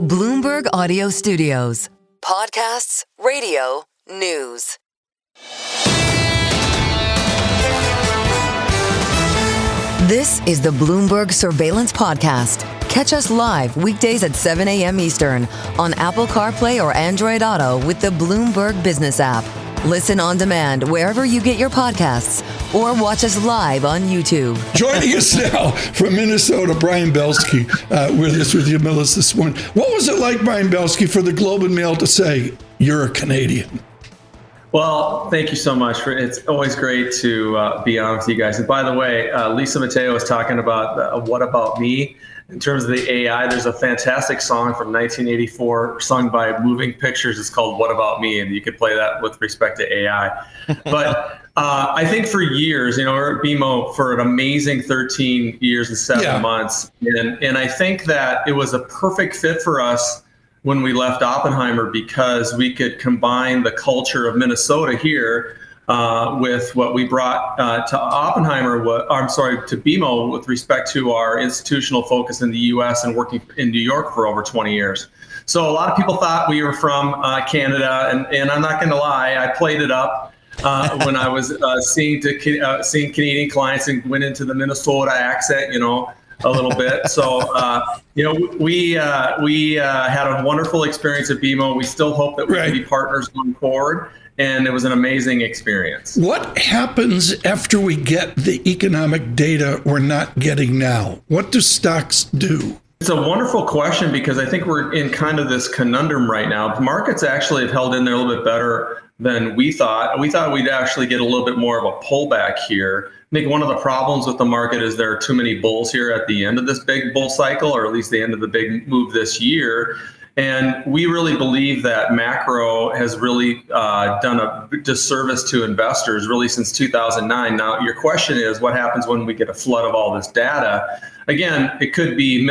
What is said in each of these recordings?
Bloomberg Audio Studios. Podcasts, radio, news. This is the Bloomberg Surveillance Podcast. Catch us live weekdays at 7 a.m. Eastern on Apple CarPlay or Android Auto with the Bloomberg Business app. Listen on demand wherever you get your podcasts or watch us live on YouTube. Joining us now from Minnesota, Brian Belski, with us with Humilis this morning. What was it like, Brian Belski, for the Globe and Mail to say you're a Canadian? Well, thank you so much. It's always great to be on with you guys. And by the way, Lisa Mateo was talking about What About Me? In terms of the AI, there's a fantastic song from 1984 sung by Moving Pictures. It's called What About Me? And you could play that with respect to AI. But I think for years, we're at BMO for an amazing 13 years and 7 months. And I think that it was a perfect fit for us when we left Oppenheimer, because we could combine the culture of Minnesota here with what we brought to to BMO with respect to our institutional focus in the U.S. and working in New York for over 20 years. So a lot of people thought we were from Canada, and I'm not going to lie, I played it up when I was seeing Canadian clients and went into the Minnesota accent, a little bit. So, we had a wonderful experience at BMO. We still hope that we can be partners going forward. And it was an amazing experience. What happens after we get the economic data we're not getting now? What do stocks do? It's a wonderful question, because I think we're in kind of this conundrum right now. The markets actually have held in there a little bit better than we thought. We thought we'd actually get a little bit more of a pullback here. I think one of the problems with the market is there are too many bulls here at the end of this big bull cycle, or at least the end of the big move this year. And we really believe that macro has really done a disservice to investors really since 2009. Now, your question is, what happens when we get a flood of all this data? Again, it could be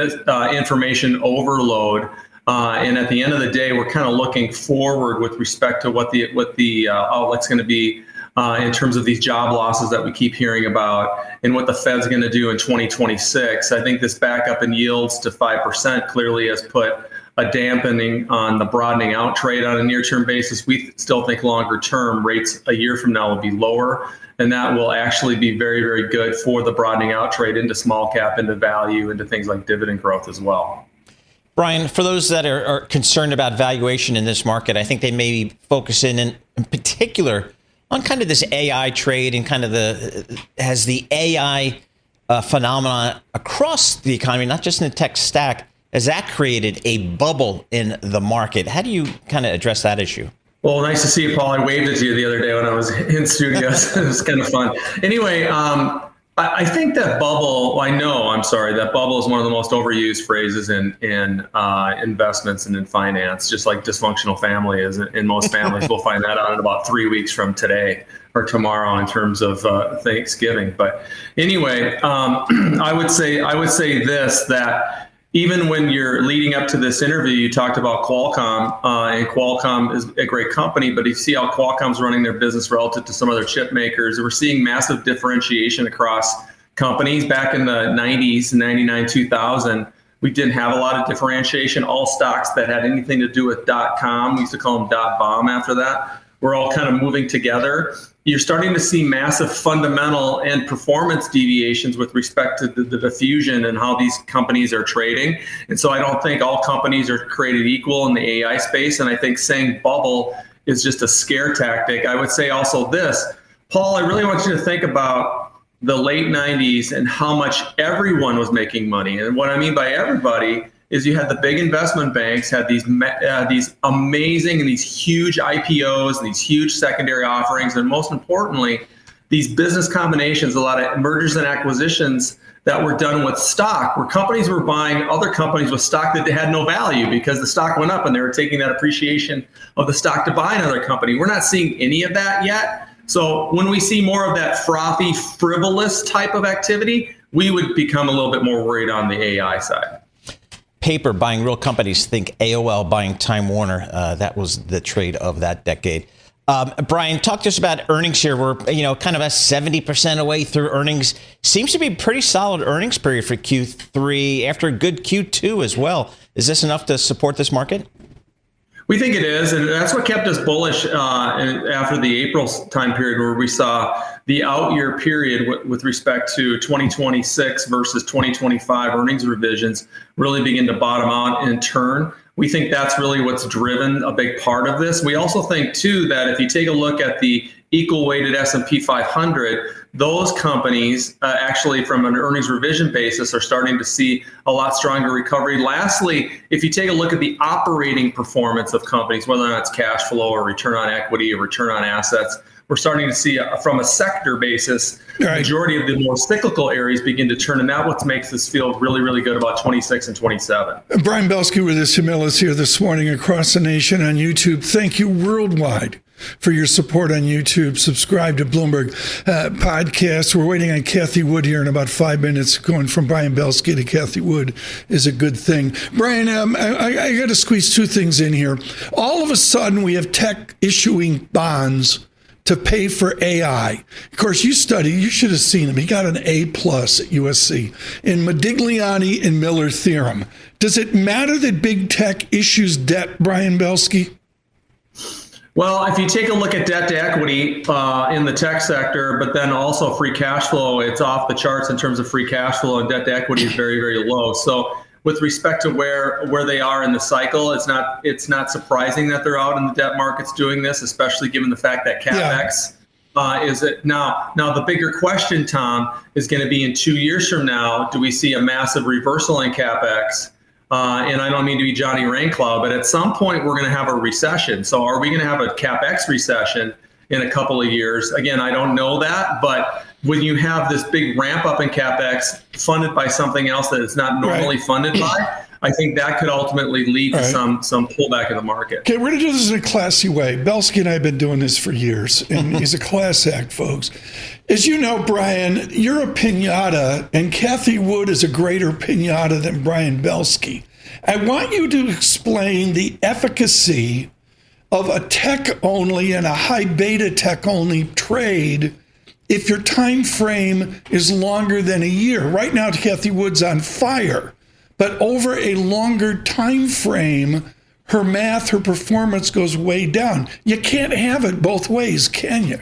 information overload. And at the end of the day, we're kind of looking forward with respect to what the outlook's going to be in terms of these job losses that we keep hearing about and what the Fed's going to do in 2026. I think this backup in yields to 5% clearly has put a dampening on the broadening out trade on a near-term basis. We still think longer-term rates a year from now will be lower, and that will actually be very, very good for the broadening out trade into small cap, into value, into things like dividend growth as well. Brian, for those that are concerned about valuation in this market, I think they may be focusing in particular on kind of this AI trade and kind of has the AI phenomenon across the economy, not just in the tech stack. Has that created a bubble in the market? How do you kind of address that issue? Well, nice to see you, Paul. I waved at you the other day when I was in studios. It was kind of fun. Anyway, I think that bubble, that bubble is one of the most overused phrases in investments and in finance, just like dysfunctional family is in most families. We'll find that out in about 3 weeks from today or tomorrow in terms of Thanksgiving. But anyway, I would say this, that even when you're leading up to this interview, you talked about Qualcomm, and Qualcomm is a great company, but you see how Qualcomm's running their business relative to some other chip makers. We're seeing massive differentiation across companies. Back in the 90s, 99, 2000, we didn't have a lot of differentiation. All stocks that had anything to do with .com, we used to call them .bomb after that, we're all kind of moving together. You're starting to see massive fundamental and performance deviations with respect to the diffusion and how these companies are trading. And so I don't think all companies are created equal in the AI space. And I think saying bubble is just a scare tactic. I would say also this, Paul, I really want you to think about the late 90s and how much everyone was making money. And what I mean by everybody is you had the big investment banks had these amazing and these huge IPOs and these huge secondary offerings, and most importantly, these business combinations, a lot of mergers and acquisitions that were done with stock, where companies were buying other companies with stock that had no value because the stock went up and they were taking that appreciation of the stock to buy another company. We're not seeing any of that yet. So when we see more of that frothy, frivolous type of activity, we would become a little bit more worried on the AI side. Paper buying real companies, think AOL buying Time Warner. That was the trade of that decade. Brian, talk to us about earnings here. We're, kind of a 70% away through earnings. Seems to be a pretty solid earnings period for Q3 after a good Q2 as well. Is this enough to support this market? We think it is, and that's what kept us bullish after the April time period, where we saw the out-year period with respect to 2026 versus 2025 earnings revisions really begin to bottom out and turn. We think that's really what's driven a big part of this. We also think, too, that if you take a look at the equal-weighted S&P 500, those companies actually, from an earnings revision basis, are starting to see a lot stronger recovery. Lastly, if you take a look at the operating performance of companies, whether or not it's cash flow or return on equity or return on assets, we're starting to see, from a sector basis, the majority of the more cyclical areas begin to turn, and that's what makes us feel really, really good about 26 and 27. Brian Belski with us, Humilis, here this morning across the nation on YouTube. Thank you worldwide for your support on YouTube. Subscribe to Bloomberg Podcast. We're waiting on Kathy Wood here in about 5 minutes. Going from Brian Belski to Kathy Wood is a good thing. Brian, I got to squeeze two things in here. All of a sudden, we have tech issuing bonds to pay for AI. Of course, you should have seen him. He got an A+ at USC in Modigliani and Miller theorem. Does it matter that big tech issues debt, Brian Belski? Well, if you take a look at debt to equity in the tech sector, but then also free cash flow, it's off the charts in terms of free cash flow, and debt to equity is very, very low. So with respect to where they are in the cycle, it's not surprising that they're out in the debt markets doing this, especially given the fact that CapEx is it now. The bigger question, Tom, is going to be in 2 years from now, do we see a massive reversal in CapEx? And I don't mean to be Johnny Raincloud, but at some point we're going to have a recession. So are we going to have a CapEx recession in a couple of years? Again, I don't know that, but when you have this big ramp up in CapEx funded by something else that it's not normally funded by, I think that could ultimately lead to some pullback in the market. Okay, we're going to do this in a classy way. Belski and I have been doing this for years, and he's a class act, folks. As you know, Brian, you're a piñata, and Kathy Wood is a greater piñata than Brian Belski. I want you to explain the efficacy of a tech-only and a high-beta tech-only trade if your time frame is longer than a year. Right now, Kathy Wood's on fire. But over a longer time frame, her math, her performance goes way down. You can't have it both ways, can you?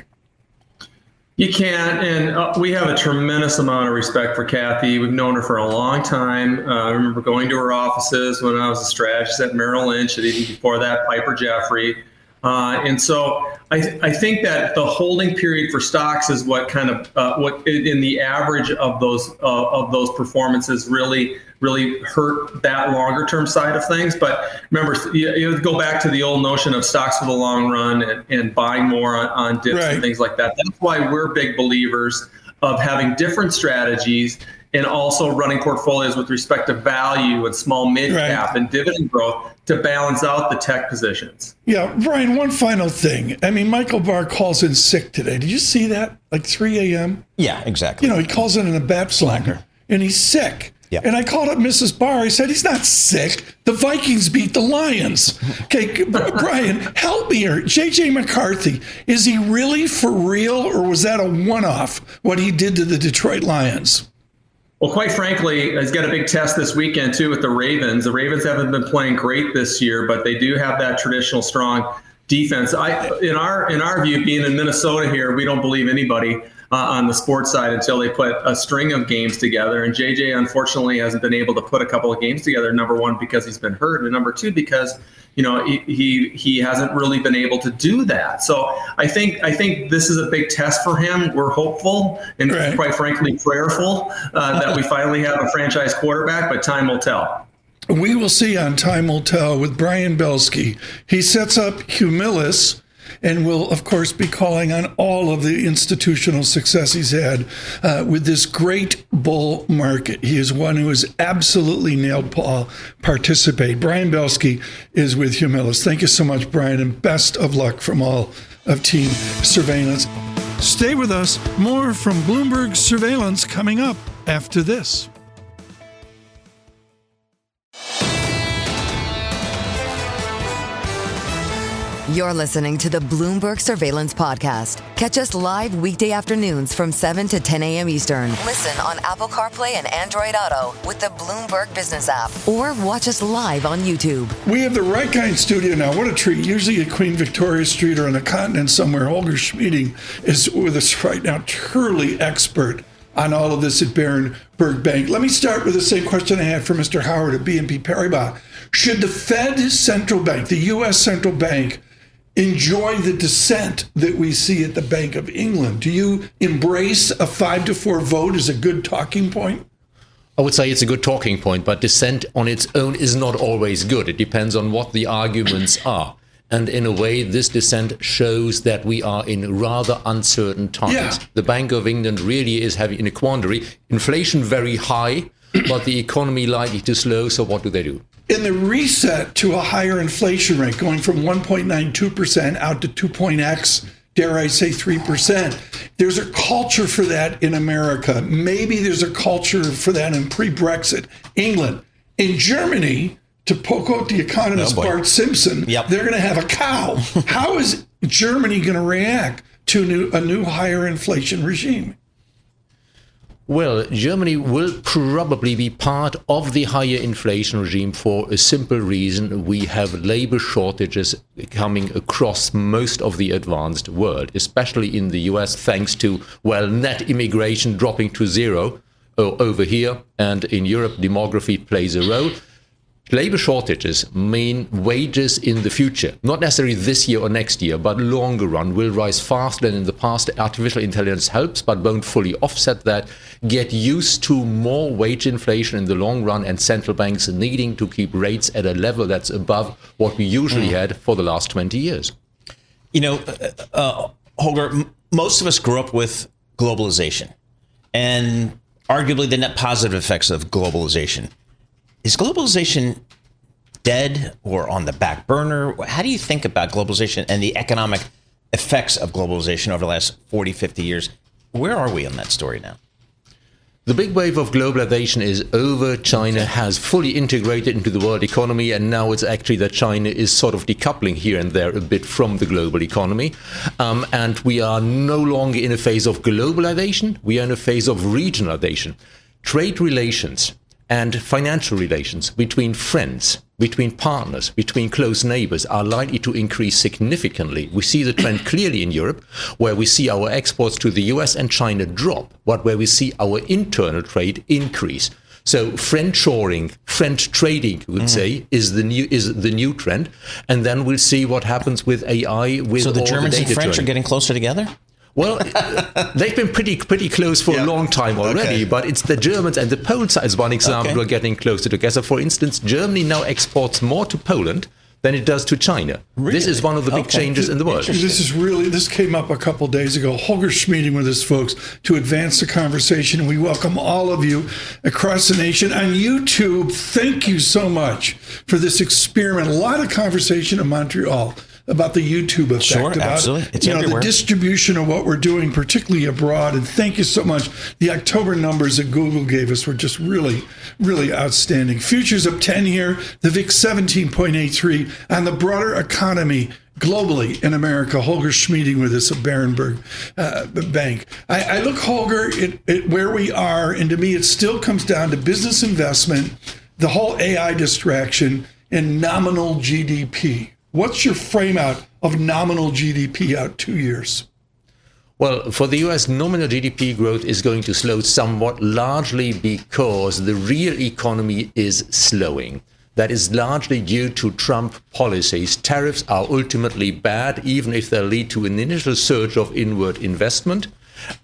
You can't, and we have a tremendous amount of respect for Kathy. We've known her for a long time. I remember going to her offices when I was a strategist at Merrill Lynch, and even before that, Piper Jaffray. And so I think that the holding period for stocks is what kind of what in the average of those performances really hurt that longer term side of things. But remember, you go back to the old notion of stocks for the long run and buying more on dips and things like that. That's why we're big believers of having different strategies and also running portfolios with respect to value and small mid cap and dividend growth to balance out the tech positions. Yeah, Brian, one final thing. I mean, Michael Barr calls in sick today. Did you see that? Like 3 a.m.? Yeah, exactly. He calls in a bat slacker, and he's sick. Yep. And I called up Mrs. Barr. I said, he's not sick. The Vikings beat the Lions. Okay, Brian, help me here. J.J. McCarthy, is he really for real, or was that a one-off, what he did to the Detroit Lions? Well, quite frankly, he's got a big test this weekend, too, with the Ravens. The Ravens haven't been playing great this year, but they do have that traditional strong defense. In our view, being in Minnesota here, we don't believe anybody on the sports side until they put a string of games together. And JJ, unfortunately, hasn't been able to put a couple of games together, number one, because he's been hurt, and number two, because he hasn't really been able to do that. So I think this is a big test for him. We're hopeful and quite frankly prayerful that we finally have a franchise quarterback, but time will tell. We will see on Time Will Tell with Brian Belski. He sets up Humilis and will, of course, be calling on all of the institutional success he's had with this great bull market. He is one who has absolutely nailed Paul participate. Brian Belski is with Humilis. Thank you so much, Brian, and best of luck from all of Team Surveillance. Stay with us. More from Bloomberg Surveillance coming up after this. You're listening to the Bloomberg Surveillance Podcast. Catch us live weekday afternoons from 7 to 10 a.m. Eastern. Listen on Apple CarPlay and Android Auto with the Bloomberg Business app. Or watch us live on YouTube. We have the right guy in studio now. What a treat. Usually at Queen Victoria Street or on a continent somewhere, Holger Schmieding is with us right now. Truly expert on all of this at Berenberg Bank. Let me start with the same question I had for Mr. Howard at BNP Paribas. Should the Fed central bank, the U.S. central bank, enjoy the dissent that we see at the Bank of England? Do you embrace a 5-4 vote as a good talking point? I would say it's a good talking point, but dissent on its own is not always good. It depends on what the arguments are. And in a way, this dissent shows that we are in rather uncertain times. Yeah. The Bank of England really is having in a quandary. Inflation very high, but the economy likely to slow. So what do? In the reset to a higher inflation rate, going from 1.92% out to 2.x, dare I say 3%, there's a culture for that in America. Maybe there's a culture for that in pre-Brexit England. In Germany, to poke out the economist Bart Simpson, they're going to have a cow. How is Germany going to react to a new higher inflation regime? Well, Germany will probably be part of the higher inflation regime for a simple reason. We have labor shortages coming across most of the advanced world, especially in the US, thanks to, net immigration dropping to zero over here. And in Europe, demography plays a role. Labor shortages mean wages in the future, not necessarily this year or next year, but longer run, will rise faster than in the past. Artificial intelligence helps, but won't fully offset that. Get used to more wage inflation in the long run, and central banks needing to keep rates at a level that's above what we usually had for the last 20 years. You know, Holger, most of us grew up with globalization and arguably the net positive effects of globalization. Is globalization dead or on the back burner? How do you think about globalization and the economic effects of globalization over the last 40, 50 years? Where are we on that story now? The big wave of globalization is over. China has fully integrated into the world economy, and now it's actually that China is sort of decoupling here and there a bit from the global economy. And we are no longer in a phase of globalization. We are in a phase of regionalization. Trade relations and financial relations between friends, between partners, between close neighbors are likely to increase significantly. We see the trend clearly in Europe, where we see our exports to the US and China drop, but where we see our internal trade increase. So friendshoring, friend trading, you would say, is the new trend. And then we'll see what happens with AI. So the Germans and French are getting closer together? Well, they've been pretty close for a long time already, but it's the Germans and the Poles, as one example, are getting closer together. For instance, Germany now exports more to Poland than it does to China. Really? This is one of the big changes in the world. This came up a couple days ago. Holger Schmieding with us, folks, to advance the conversation. We welcome all of you across the nation. On YouTube, thank you so much for this experiment. A lot of conversation in Montreal about the YouTube effect, sure, about absolutely. It's everywhere. The distribution of what we're doing, particularly abroad. And thank you so much. The October numbers that Google gave us were just really, really outstanding. Futures up 10 here, the VIX 17.83, and the broader economy globally in America. Holger Schmieding with us at Berenberg Bank. I look, Holger, at where we are, and to me, it still comes down to business investment, the whole AI distraction, and nominal GDP. What's your frame out of nominal GDP out 2 years? Well, for the US, nominal GDP growth is going to slow somewhat, largely because the real economy is slowing. That is largely due to Trump policies. Tariffs are ultimately bad, even if they lead to an initial surge of inward investment.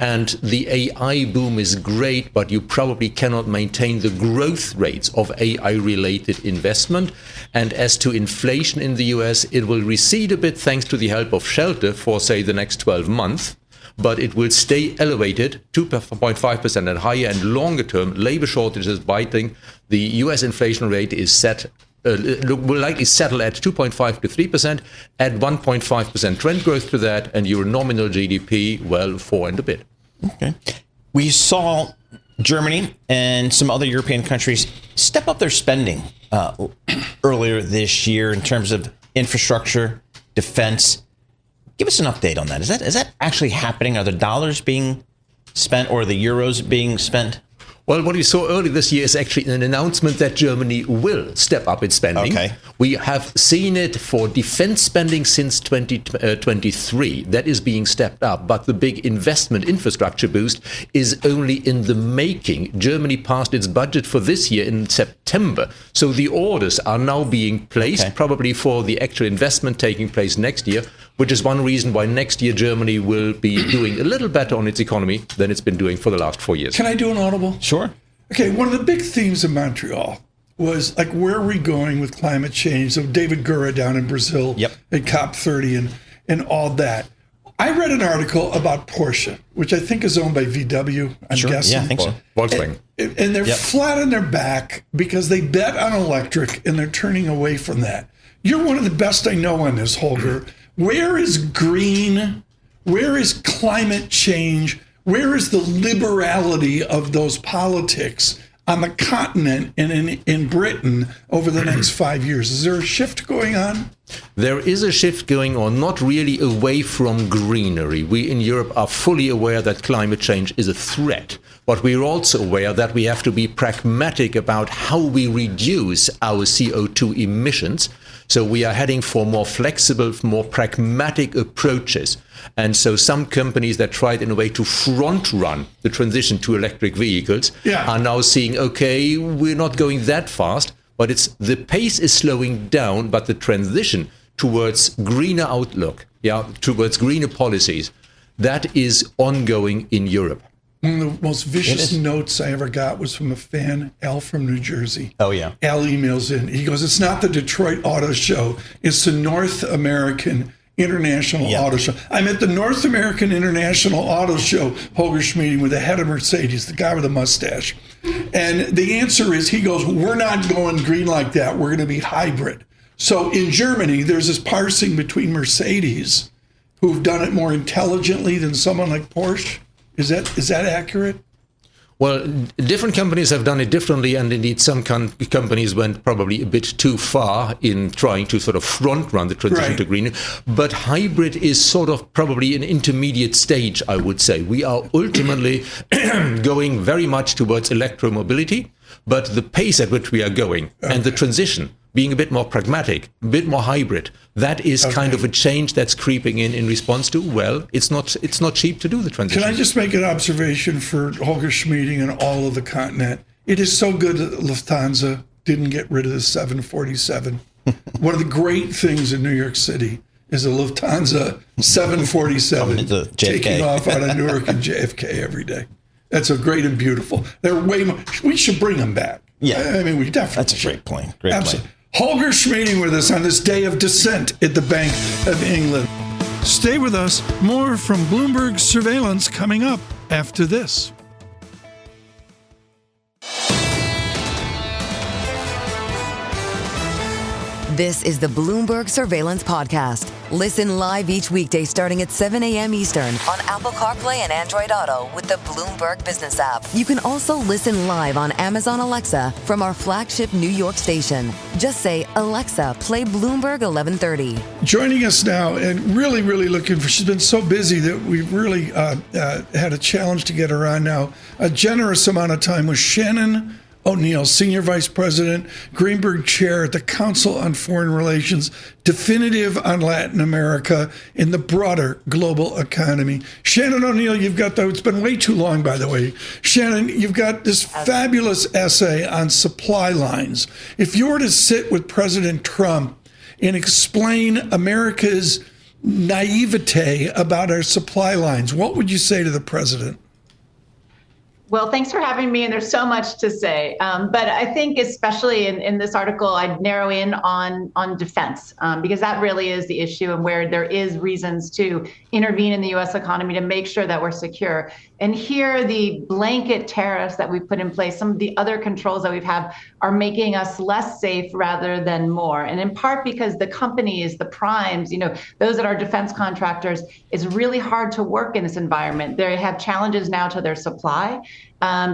And the AI boom is great, but you probably cannot maintain the growth rates of AI-related investment. And as to inflation in the US, it will recede a bit thanks to the help of shelter for, say, the next 12 months. But it will stay elevated, 2.5% and higher, and longer term, labor shortages biting. The US inflation rate is set will likely settle at 2.5 to 3%, add 1.5% trend growth to that, and your nominal GDP, 4 and a bit. Okay. We saw Germany and some other European countries step up their spending earlier this year in terms of infrastructure defense. Give us an update on that. Is that actually happening? Are the dollars being spent or the euros being spent? Well, what we saw earlier this year is actually an announcement that Germany will step up its spending. Okay. We have seen it for defense spending since 2023. That is being stepped up. But the big investment infrastructure boost is only in the making. Germany passed its budget for this year in September. So the orders are now being placed, probably for the actual investment taking place next year, which is one reason why next year Germany will be doing a little better on its economy than it's been doing for the last 4 years. Can I do an audible? Sure. Okay, one of the big themes in Montreal was like, where are we going with climate change? So David Gura down in Brazil at COP30 and all that. I read an article about Porsche, which I think is owned by VW, I'm guessing. Yeah, I think so. Volkswagen. And they're flat on their back because they bet on electric and they're turning away from that. You're one of the best I know on this, Holger. Where is green? Where is climate change? Where is the liberality of those politics on the continent and in Britain over the next 5 years? Is there a shift going on? There is a shift going on, not really away from greenery. We in Europe are fully aware that climate change is a threat, but we're also aware that we have to be pragmatic about how we reduce our CO2 emissions. So we are heading for more flexible, more pragmatic approaches. And so some companies that tried in a way to front run the transition to electric vehicles are now seeing, okay, we're not going that fast, but the pace is slowing down, but the transition towards greener outlook, towards greener policies, that is ongoing in Europe. One of the most vicious notes I ever got was from a fan, Al from New Jersey. Oh, yeah. Al emails in. He goes, it's not the Detroit Auto Show. It's the North American International Auto Show. I'm at the North American International Auto Show, Holger Schmieding, with the head of Mercedes, the guy with the mustache. And the answer is, he goes, we're not going green like that. We're going to be hybrid. So in Germany, there's this parsing between Mercedes, who've done it more intelligently than someone like Porsche. Is that accurate? Well, different companies have done it differently, and indeed some companies went probably a bit too far in trying to sort of front run the transition to green. But hybrid is sort of probably an intermediate stage, I would say. We are ultimately going very much towards electromobility, but the pace at which we are going and the transition being a bit more pragmatic, a bit more hybrid, that is kind of a change that's creeping in response to, well, it's not cheap to do the transition. Can I just make an observation for Holger Schmieding and all of the continent? It is so good that Lufthansa didn't get rid of the 747. One of the great things in New York City is a Lufthansa 747 taking off out of Newark and JFK every day. That's a great and beautiful. They're way more, we should bring them back. Yeah. I mean, we definitely That's a great plane. Great Absolutely. plane. Holger Schmieding with us on this day of dissent at the Bank of England. Stay with us. More from Bloomberg Surveillance coming up after this. This is the Bloomberg Surveillance Podcast. Listen live each weekday starting at 7 a.m. Eastern on Apple CarPlay and Android Auto with the Bloomberg Business app. You can also listen live on Amazon Alexa from our flagship New York station. Just say, Alexa, play Bloomberg 1130. Joining us now, and really, really looking for, she's been so busy that we've really had a challenge to get her on now. A generous amount of time with Shannon O'Neil, Senior Vice President, Greenberg Chair at the Council on Foreign Relations, definitive on Latin America in the broader global economy. Shannon O'Neil, you've got, though, it's been way too long, by the way. Shannon, you've got this fabulous essay on supply lines. If you were to sit with President Trump and explain America's naivete about our supply lines, what would you say to the president? Well, thanks for having me, and there's so much to say. But I think especially in this article, I'd narrow in on defense, because that really is the issue and where there is reasons to intervene in the U.S. economy to make sure that we're secure. And here, the blanket tariffs that we've put in place, some of the other controls that we've had are making us less safe rather than more. And in part because the companies, the primes, those that are defense contractors, it's really hard to work in this environment. They have challenges now to their supply.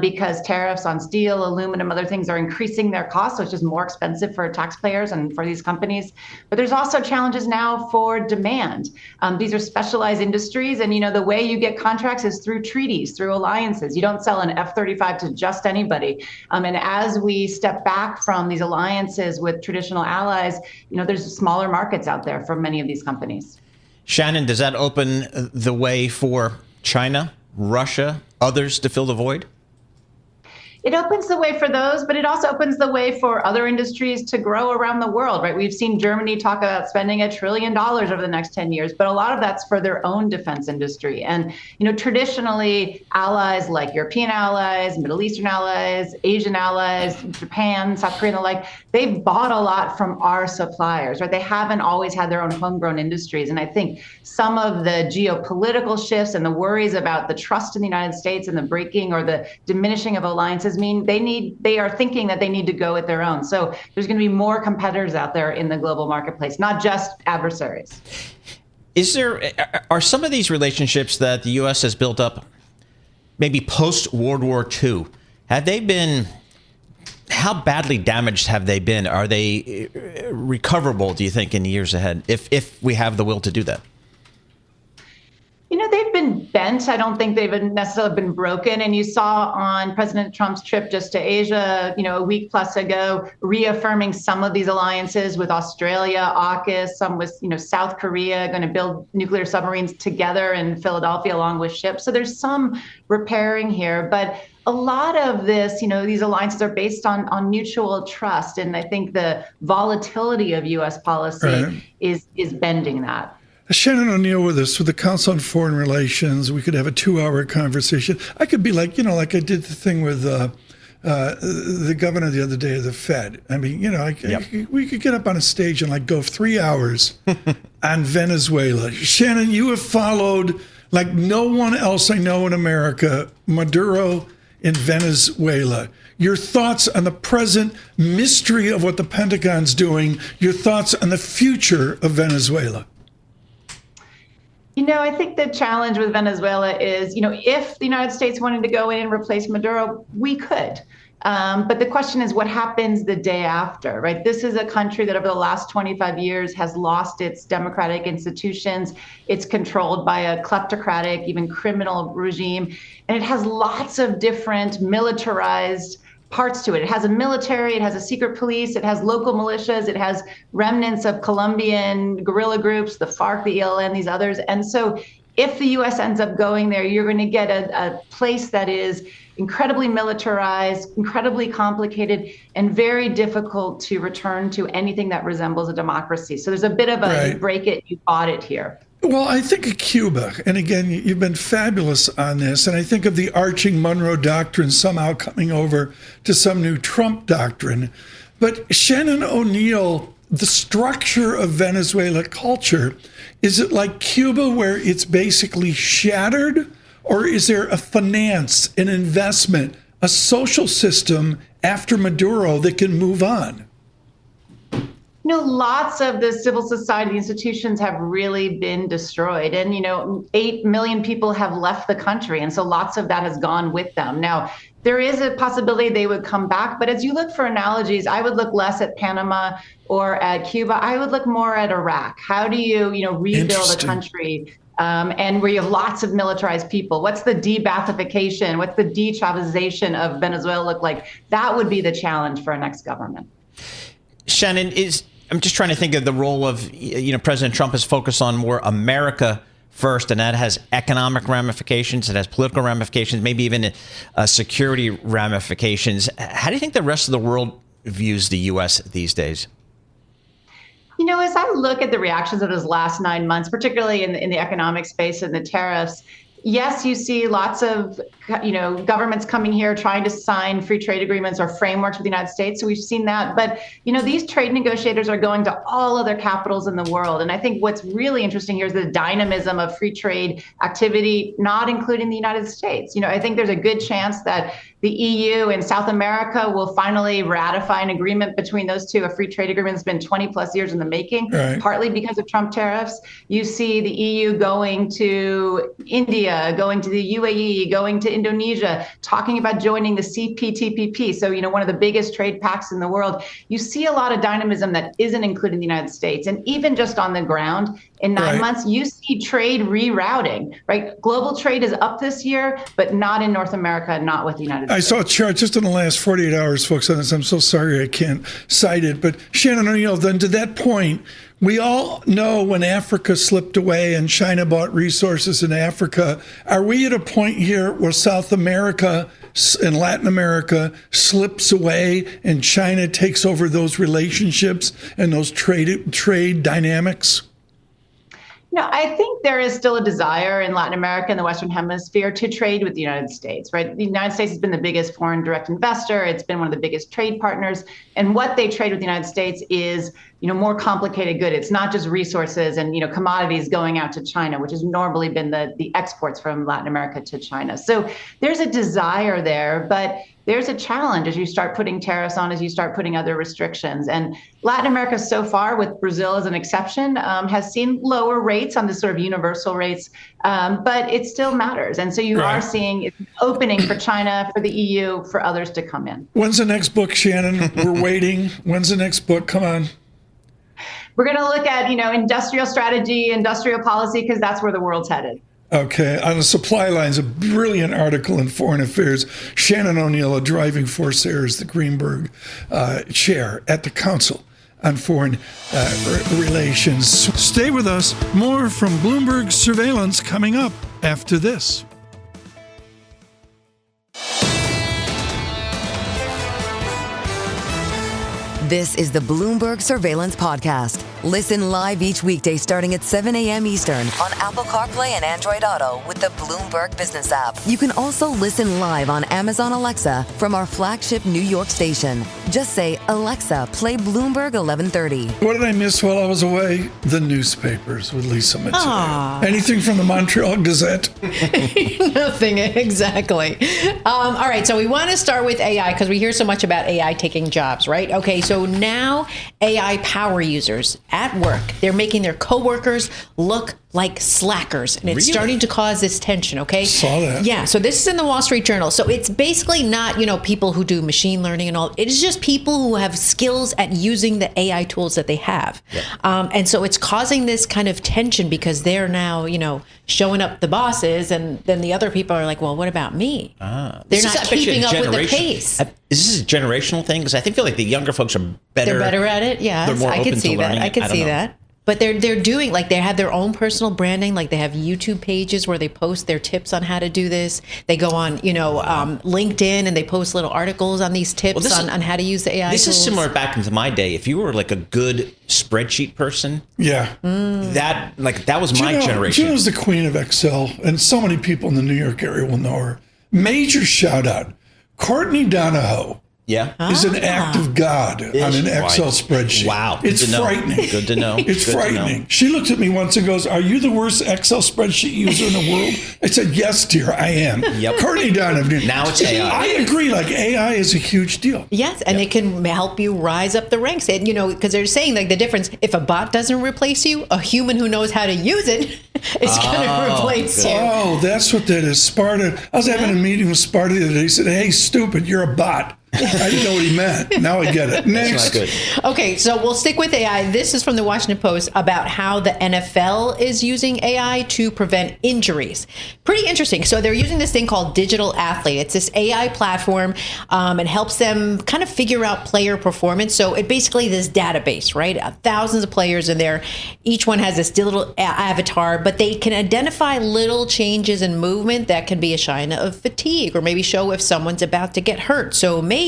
because tariffs on steel, aluminum, other things are increasing their costs, so it's just more expensive for taxpayers and for these companies. But there's also challenges now for demand. These are specialized industries, and the way you get contracts is through treaties, through alliances. You don't sell an F-35 to just anybody. And as we step back from these alliances with traditional allies, there's smaller markets out there for many of these companies. Shannon, does that open the way for China, Russia, others to fill the void? It opens the way for those, but it also opens the way for other industries to grow around the world, right? We've seen Germany talk about spending $1 trillion over the next 10 years, but a lot of that's for their own defense industry. And, traditionally, allies like European allies, Middle Eastern allies, Asian allies, Japan, South Korea, and the like, they've bought a lot from our suppliers, right? They haven't always had their own homegrown industries. And I think some of the geopolitical shifts and the worries about the trust in the United States and the breaking or the diminishing of alliances mean they are thinking that they need to go at their own. So there's going to be more competitors out there in the global marketplace, not just adversaries. Are some of these relationships that the U.S. has built up, maybe post-World War II, how badly damaged have they been? Are they recoverable, do you think, in the years ahead, if we have the will to do that? They've been bent. I don't think they've necessarily been broken. And you saw on President Trump's trip just to Asia, a week plus ago, reaffirming some of these alliances with Australia, AUKUS, some with, South Korea, going to build nuclear submarines together in Philadelphia along with ships. So there's some repairing here. But a lot of this, these alliances are based on mutual trust. And I think the volatility of U.S. policy is bending that. Shannon O'Neil with us with the Council on Foreign Relations. We could have a 2-hour conversation. I could be like I did the thing with the governor the other day of the Fed. I mean, we could get up on a stage and go 3 hours on Venezuela. Shannon, you have followed like no one else I know in America, Maduro in Venezuela. Your thoughts on the present mystery of what the Pentagon's doing, your thoughts on the future of Venezuela. I think the challenge with Venezuela is, if the United States wanted to go in and replace Maduro, we could. But the question is what happens the day after, right? This is a country that over the last 25 years has lost its democratic institutions. It's controlled by a kleptocratic, even criminal regime. And it has lots of different militarized parts to it. It has a military, it has a secret police, it has local militias, it has remnants of Colombian guerrilla groups, the FARC, the ELN, these others. And so if the U.S. ends up going there, you're going to get a place that is incredibly militarized, incredibly complicated, and very difficult to return to anything that resembles a democracy. So there's a bit of a break it, you bought it here. Well, I think of Cuba, and again, you've been fabulous on this, and I think of the arching Monroe Doctrine somehow coming over to some new Trump doctrine. But Shannon O'Neil, the structure of Venezuela culture, is it like Cuba where it's basically shattered, or is there a finance, an investment, a social system after Maduro that can move on? Lots of the civil society institutions have really been destroyed. And, 8 million people have left the country. And so lots of that has gone with them. Now, there is a possibility they would come back. But as you look for analogies, I would look less at Panama or at Cuba. I would look more at Iraq. How do you, rebuild a country? And where you have lots of militarized people? What's the de-Baathification? What's the de-Chavezization of Venezuela look like? That would be the challenge for our next government. Shannon, I'm just trying to think of the role of, President Trump has focused on more America first, and that has economic ramifications, it has political ramifications, maybe even security ramifications. How do you think the rest of the world views the U.S. these days? As I look at the reactions of those last 9 months, particularly in the economic space and the tariffs, yes, you see lots of, governments coming here trying to sign free trade agreements or frameworks with the United States. So we've seen that. But, these trade negotiators are going to all other capitals in the world. And I think what's really interesting here is the dynamism of free trade activity, not including the United States. I think there's a good chance that the EU and South America will finally ratify an agreement between those two, a free trade agreement that's been 20 plus years in the making, partly because of Trump tariffs. You see the EU going to India India, going to the UAE, going to Indonesia, talking about joining the CPTPP. So, one of the biggest trade pacts in the world. You see a lot of dynamism that isn't included in the United States. And even just on the ground, in 9 months, you see trade rerouting, right? Global trade is up this year, but not in North America, not with the United States. I saw a chart just in the last 48 hours, folks, on this. I'm so sorry I can't cite it. But Shannon O'Neil, then to that point, we all know when Africa slipped away and China bought resources in Africa, are we at a point here where South America and Latin America slips away and China takes over those relationships and those trade dynamics? No, I think there is still a desire in Latin America and the Western Hemisphere to trade with the United States, right? The United States has been the biggest foreign direct investor. It's been one of the biggest trade partners. And what they trade with the United States is, more complicated good. It's not just resources and, commodities going out to China, which has normally been the exports from Latin America to China. So there's a desire there, but there's a challenge as you start putting tariffs on, as you start putting other restrictions. And Latin America so far, with Brazil as an exception, has seen lower rates on the sort of universal rates, but it still matters. And so you are seeing it's opening for China, for the EU, for others to come in. When's the next book, Shannon? We're waiting. When's the next book? Come on. We're going to look at, industrial strategy, industrial policy, because that's where the world's headed. Okay. On the supply lines, a brilliant article in Foreign Affairs. Shannon O'Neil, a driving force there, is the Greenberg Chair at the Council on Foreign Relations. Stay with us. More from Bloomberg Surveillance coming up after this. This is the Bloomberg Surveillance Podcast. Listen live each weekday starting at 7 a.m. Eastern on Apple CarPlay and Android Auto with the Bloomberg Business app. You can also listen live on Amazon Alexa from our flagship New York station. Just say, Alexa, play Bloomberg 1130. What did I miss while I was away? The newspapers with Lisa Mateo. Anything from the Montreal Gazette? Nothing, exactly. All right, so we want to start with AI because we hear so much about AI taking jobs, right? Okay, so now AI power users at work, they're making their coworkers look like slackers, and it's starting to cause this tension. Okay, saw that. Yeah, so this is in the Wall Street Journal. So it's basically not people who do machine learning and all. It is just people who have skills at using the AI tools that they have, and so it's causing this kind of tension because they're now showing up the bosses, and then the other people are like, well, what about me? They're not keeping up with the pace. Is this a generational thing? Because I feel like the younger folks are better. They're better at it. Yeah, I could see that. I could see that. But they're doing, like, they have their own personal branding. Like, they have YouTube pages where they post their tips on how to do this. They go on, LinkedIn, and they post little articles on these tips on how to use the AI This tools. is similar back into my day. If you were like a good spreadsheet person, that was my generation. Gino's the queen of Excel, and so many people in the New York area will know her. Major shout out. Courtney Donahoe. Is an act of God on an Excel spreadsheet. Wow. It's frightening. Good to know. It's frightening. She looked at me once and goes, are you the worst Excel spreadsheet user in the world? I said, yes, dear, I am. Courtney Donovan. Now it's AI. I agree. Like, AI is a huge deal. Yes, and it can help you rise up the ranks. And, because they're saying, like, the difference, if a bot doesn't replace you, a human who knows how to use it is going to replace you. Oh, that's what that is. Sparta. I was having a meeting with Sparta the other day. He said, hey, stupid, you're a bot. I didn't know what he meant. Now I get it. Next. That's not good. Okay, so we'll stick with AI. This is from the Washington Post about how the NFL is using AI to prevent injuries. Pretty interesting. So they're using this thing called Digital Athlete. It's this AI platform. It helps them kind of figure out player performance. So it basically this database, right? Thousands of players in there. Each one has this little avatar, but they can identify little changes in movement that can be a sign of fatigue or maybe show if someone's about to get hurt. So maybe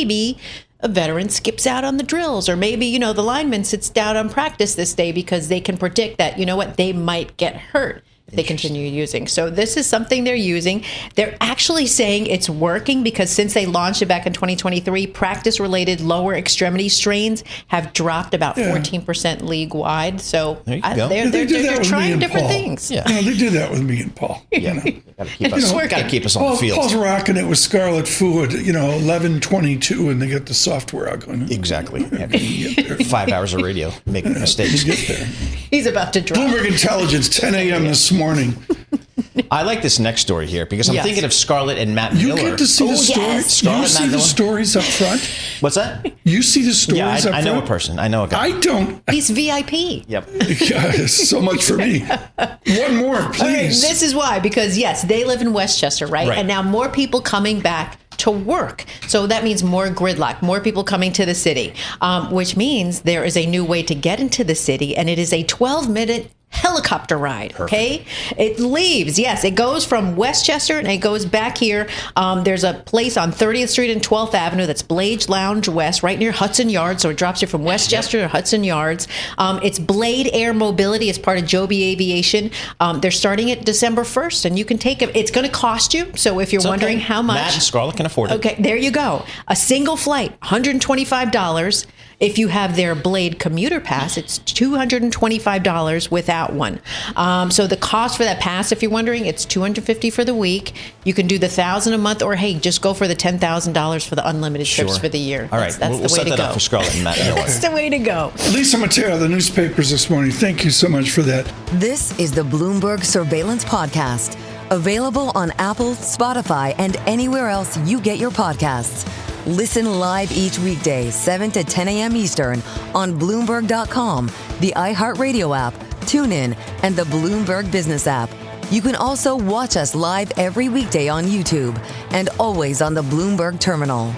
a veteran skips out on the drills, or maybe, the lineman sits down on practice this day because they can predict that, they might get hurt if they continue using. So this is something they're using. They're actually saying it's working because since they launched it back in 2023, practice-related lower extremity strains have dropped about 14% league-wide. So there you go. They're trying different things. Yeah. They do that with me and Paul. Got to keep us on the field. Paul's rocking it with Scarlet Food, 11:22, and they get the software out going. Exactly. 5 hours of radio, making mistakes. Get there. He's about to drop. Bloomberg Intelligence, 10 a.m. this morning. I like this next story here because I'm thinking of Scarlett and Matt You Miller. get to see the stories. You see the stories up front. What's that? You see the stories Yeah, up front. I know a person. I know a guy. I don't. He's VIP. Yep. Yeah, so much for me. One more, please. Okay, this is why, because yes, they live in Westchester, right? Right. And now more people coming back to work. So that means more gridlock, more people coming to the city, which means there is a new way to get into the city, and it is a 12-minute helicopter ride. Okay, it leaves. Yes, it goes from Westchester and it goes back here. There's a place on 30th Street and 12th Avenue that's Blade Lounge West, right near Hudson Yards. So it drops you from Westchester to Hudson Yards. It's Blade Air Mobility as part of Joby Aviation. They're starting it December 1st, and you can take it. It's going to cost you. So if you're wondering how much, Matt and Scarlett can afford it. Okay, there you go. A single flight, $125. If you have their Blade commuter pass, it's $225 without one. So the cost for that pass, if you're wondering, it's $250 for the week. You can do the $1,000 a month, or hey, just go for the $10,000 for the unlimited trips for the year. All right, that's we'll the way set to that go. up for Scarlett and Matt Miller. That's the way to go. Lisa Mateo, the newspapers this morning. Thank you so much for that. This is the Bloomberg Surveillance Podcast, available on Apple, Spotify, and anywhere else you get your podcasts. Listen live each weekday, 7 to 10 a.m. Eastern on Bloomberg.com, the iHeartRadio app, TuneIn, and the Bloomberg Business app. You can also watch us live every weekday on YouTube and always on the Bloomberg Terminal.